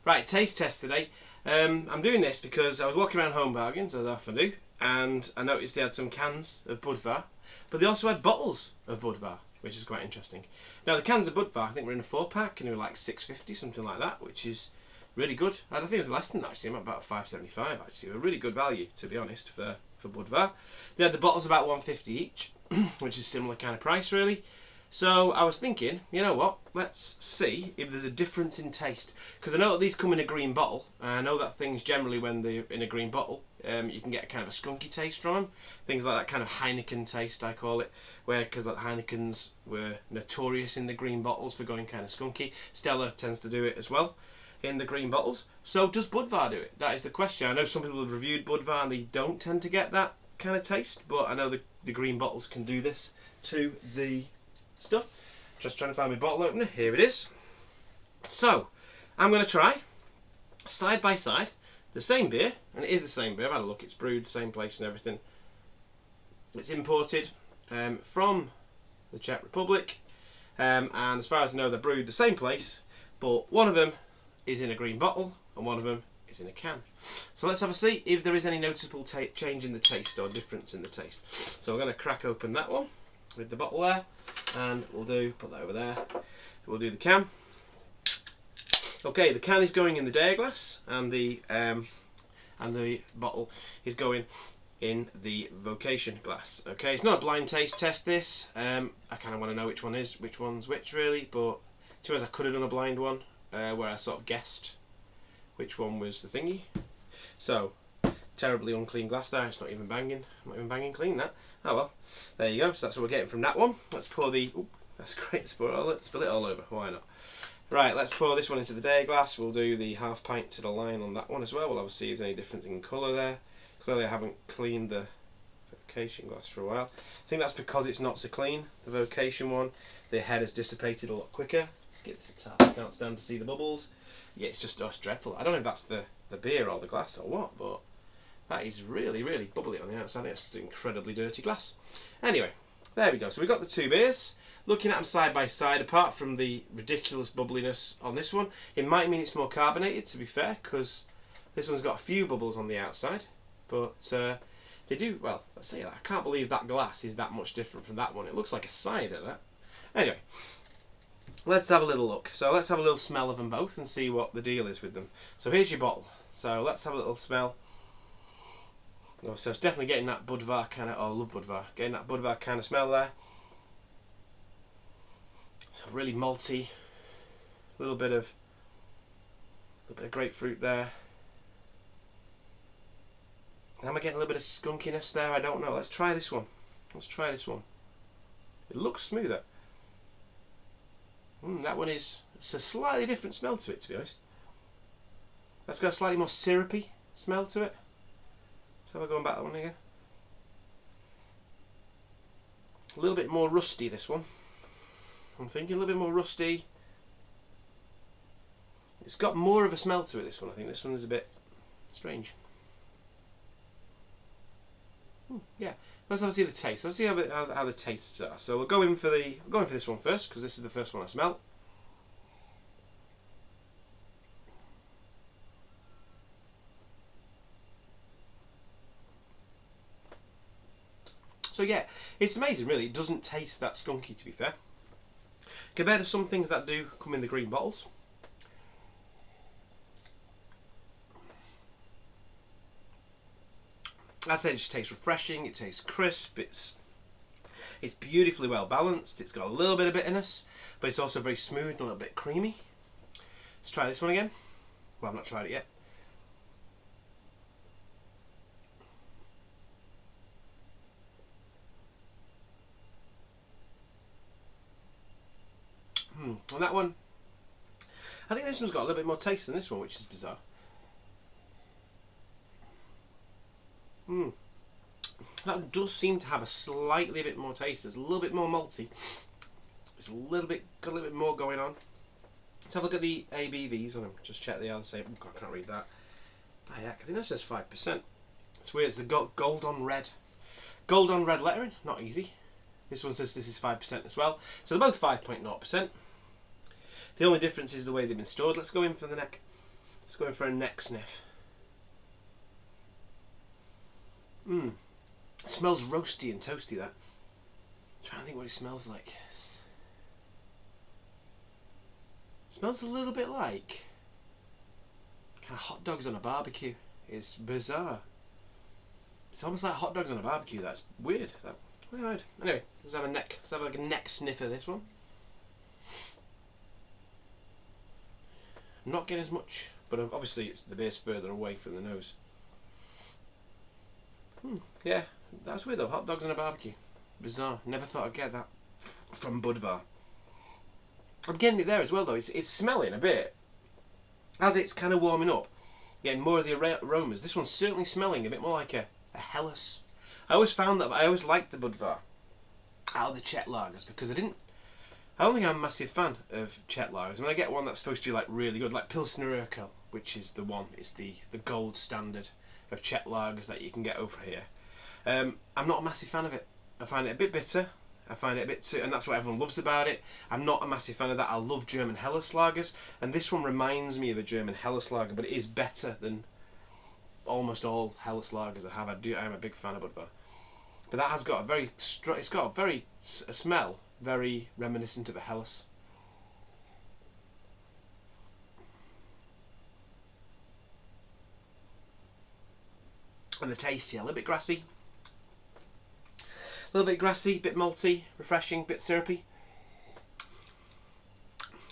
Right, taste test today. I'm doing this because I was walking around Home Bargains, as I often do, and I noticed they had some cans of Budvar, but they also had bottles of Budvar, which is quite interesting. Now the cans of Budvar, I think were in a 4-pack, and they were like £6.50, something like that, which is really good. I think it was less than that actually, about £5.75 actually. A really good value, to be honest, for Budvar. They had the bottles about £1.50 each, which is similar kind of price really. So I was thinking, you know what, let's see if there's a difference in taste. Because I know that these come in a green bottle, and I know that things generally when they're in a green bottle, you can get kind of a skunky taste from them. Things like that kind of Heineken taste, I call it, where, because like Heinekens were notorious in the green bottles for going kind of skunky. Stella tends to do it as well in the green bottles. So does Budvar do it? That is the question. I know some people have reviewed Budvar and they don't tend to get that kind of taste, but I know the green bottles can do this to the stuff. Just trying to find my bottle opener. Here it is. So I'm going to try side by side the same beer, and it is the same beer. I've had a look, it's brewed the same place and everything. It's imported from the Czech Republic, and as far as I know they're brewed the same place, but one of them is in a green bottle and one of them is in a can. So let's have a see if there is any noticeable change in the taste or difference in the taste. So I'm going to crack open that one with the bottle there, and we'll put that over there. We'll do the can. Okay, the can is going in the Dare glass, and the bottle is going in the Vocation glass. Okay, it's not a blind taste test. This I kind of want to know which one's which really, but to be honest, I could have done a blind one where I sort of guessed which one was the thingy. So terribly unclean glass there. It's not even banging. Not even banging clean that. Oh well, there you go. So that's what we're getting from that one. Let's pour the. Ooh, that's great. Spill it all over. Why not? Right, let's pour this one into the Dare glass. We'll do the half pint to the line on that one as well. We'll obviously see if there's any difference in colour there. Clearly I haven't cleaned the Vocation glass for a while. I think that's because it's not so clean, the Vocation one. The head has dissipated a lot quicker. Let's get this a tap. I can't stand to see the bubbles. Yeah, it's just dreadful. I don't know if that's the beer or the glass or what, but that is really, really bubbly on the outside. It's just an incredibly dirty glass. Anyway, there we go. So we've got the two beers. Looking at them side by side, apart from the ridiculous bubbliness on this one, it might mean it's more carbonated, to be fair, because this one's got a few bubbles on the outside. But they do, well, let's say that. I can't believe that glass is that much different from that one. It looks like a cider, that. Anyway, let's have a little look. So let's have a little smell of them both and see what the deal is with them. So here's your bottle. So let's have a little smell. Oh, so it's definitely getting that Budvar kind of, oh, I love Budvar, getting that Budvar kind of smell there. So really malty, a little bit of grapefruit there. Am I getting a little bit of skunkiness there? I don't know. Let's try this one. Let's try this one. It looks smoother. That one it's a slightly different smell to it, to be honest. That's got a slightly more syrupy smell to it. So we're going back that one again. A little bit more rusty, this one. I'm thinking a little bit more rusty. It's got more of a smell to it, this one. I think this one is a bit strange. Yeah, let's have a see the taste. Let's see how the tastes are. So we'll go in for this one first, because this is the first one I smell. So yeah, it's amazing really. It doesn't taste that skunky, to be fair, compared to some things that do come in the green bottles. I'd say it just tastes refreshing, it tastes crisp, it's beautifully well balanced, it's got a little bit of bitterness, but it's also very smooth and a little bit creamy. Let's try this one again. Well, I've not tried it yet. And that one, I think this one's got a little bit more taste than this one, which is bizarre. That does seem to have a slightly bit more taste. It's a little bit more malty. It's got a little bit more going on. Let's have a look at the ABVs on them. Just check they are the same. Oh God, I can't read that. By heck, I think that says 5%. It's weird. It's the gold on red. Gold on red lettering. Not easy. This one says this is 5% as well. So they're both 5.0%. The only difference is the way they've been stored. Let's go in for the neck. Let's go in for a neck sniff. It smells roasty and toasty, that. I'm trying to think what it smells like. It smells a little bit like kind of hot dogs on a barbecue. It's bizarre. It's almost like hot dogs on a barbecue. That's weird. Anyway, let's have like a neck sniff of this one. I'm not getting as much, but obviously it's the base further away from the nose. Yeah, that's weird though. Hot dogs on a barbecue. Bizarre. Never thought I'd get that from Budvar. I'm getting it there as well though. It's smelling a bit. As it's kind of warming up, getting more of the aromas. This one's certainly smelling a bit more like a Helles. I always found that I always liked the Budvar out of the Czech lagers because I don't think I'm a massive fan of Czech lagers. When I get one that's supposed to be like really good, like Pilsner Urquell, which is the one, it's the gold standard of Czech lagers that you can get over here. I'm not a massive fan of it. I find it a bit bitter. I find it a bit too, and that's what everyone loves about it. I'm not a massive fan of that. I love German Helles lagers, and this one reminds me of a German Helles lager, but it is better than almost all Helles lagers I have. I'm a big fan of Budvar, but that has got a very it's got a smell very reminiscent of a Helles. And the taste, yeah, a little bit grassy. A little bit grassy, bit malty, refreshing, bit syrupy.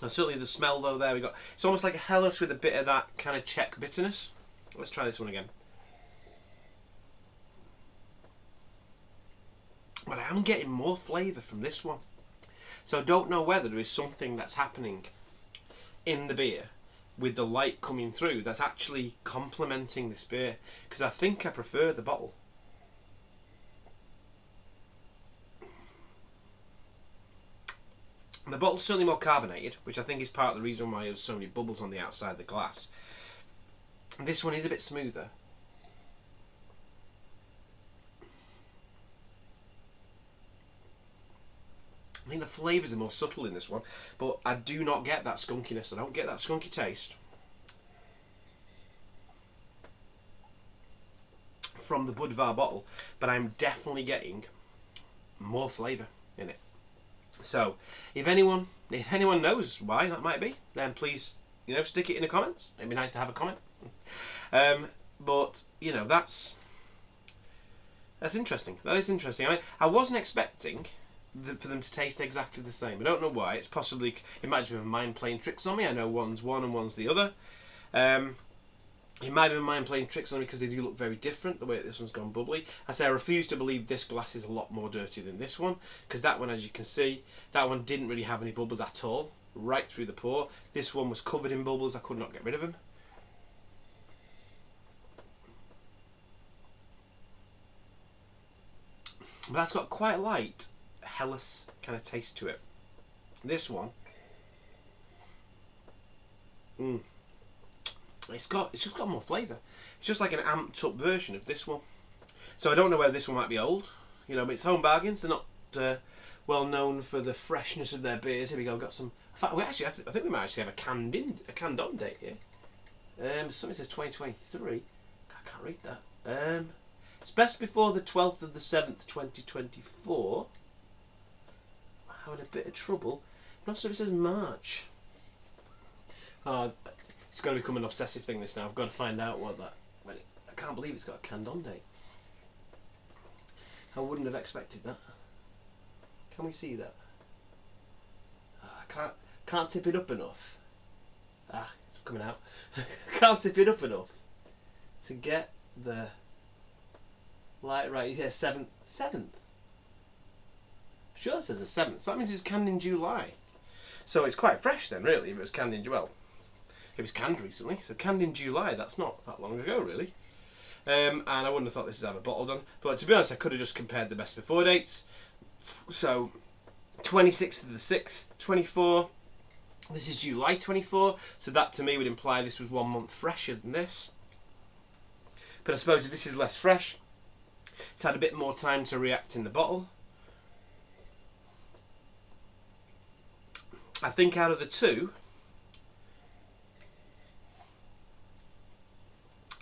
And certainly the smell though there we got. It's almost like a Helles with a bit of that kind of Czech bitterness. Let's try this one again. But I am getting more flavour from this one. So I don't know whether there is something that's happening in the beer with the light coming through that's actually complementing this beer. Because I think I prefer the bottle. The bottle's certainly more carbonated, which I think is part of the reason why there's so many bubbles on the outside of the glass. This one is a bit smoother. I think the flavours are more subtle in this one, but I do not get that skunkiness. I don't get that skunky taste from the Budvar bottle, but I'm definitely getting more flavour in it. So, if anyone knows why that might be, then please, stick it in the comments. It'd be nice to have a comment. But that's interesting. That is interesting. I wasn't expecting for them to taste exactly the same. I don't know why. It's possibly it might just be my mind playing tricks on me. I know one's one and one's the other. It might be my mind playing tricks on me because they do look very different, the way that this one's gone bubbly. I say I refuse to believe this glass is a lot more dirty than this one, because that one, as you can see, that one didn't really have any bubbles at all, right through the pour. This one was covered in bubbles. I could not get rid of them. But that's got quite a light Helles kind of taste to it. This one, it's just got more flavour. It's just like an amped up version of this one. So I don't know whether this one might be old, but it's home bargains. They're not well known for the freshness of their beers. Here we go. We've got some. In fact, I think we might actually have a canned on date here. Something says 2023. I can't read that. It's best before the 12th of the 7th, 2024. I'm having a bit of trouble. I'm not sure if it says March. Oh, it's going to become an obsessive thing this now. I've got to find out what that... I can't believe it's got a canned on date. I wouldn't have expected that. Can we see that? I can't tip it up enough. It's coming out. Can't tip it up enough to get the light right. Yeah, 7th. I'm sure it says the 7th. So that means it was canned in July. So it's quite fresh then, really, if it was canned in July. It was canned recently, so canned in July, that's not that long ago, really. And I wouldn't have thought this would have a bottle done. But to be honest, I could have just compared the best before dates. So, 26th of the 6th, 24. This is July 24, so that to me would imply this was 1 month fresher than this. But I suppose if this is less fresh, it's had a bit more time to react in the bottle. I think out of the two,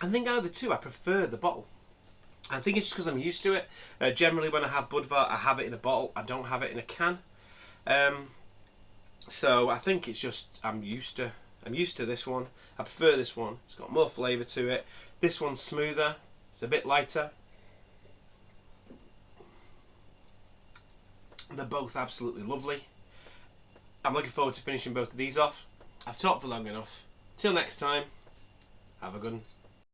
I think out of the two, I prefer the bottle. I think it's just because I'm used to it. Generally, when I have Budvar, I have it in a bottle. I don't have it in a can. So I think it's just I'm used to this one. I prefer this one. It's got more flavour to it. This one's smoother. It's a bit lighter. They're both absolutely lovely. I'm looking forward to finishing both of these off. I've talked for long enough. Till next time, have a good one.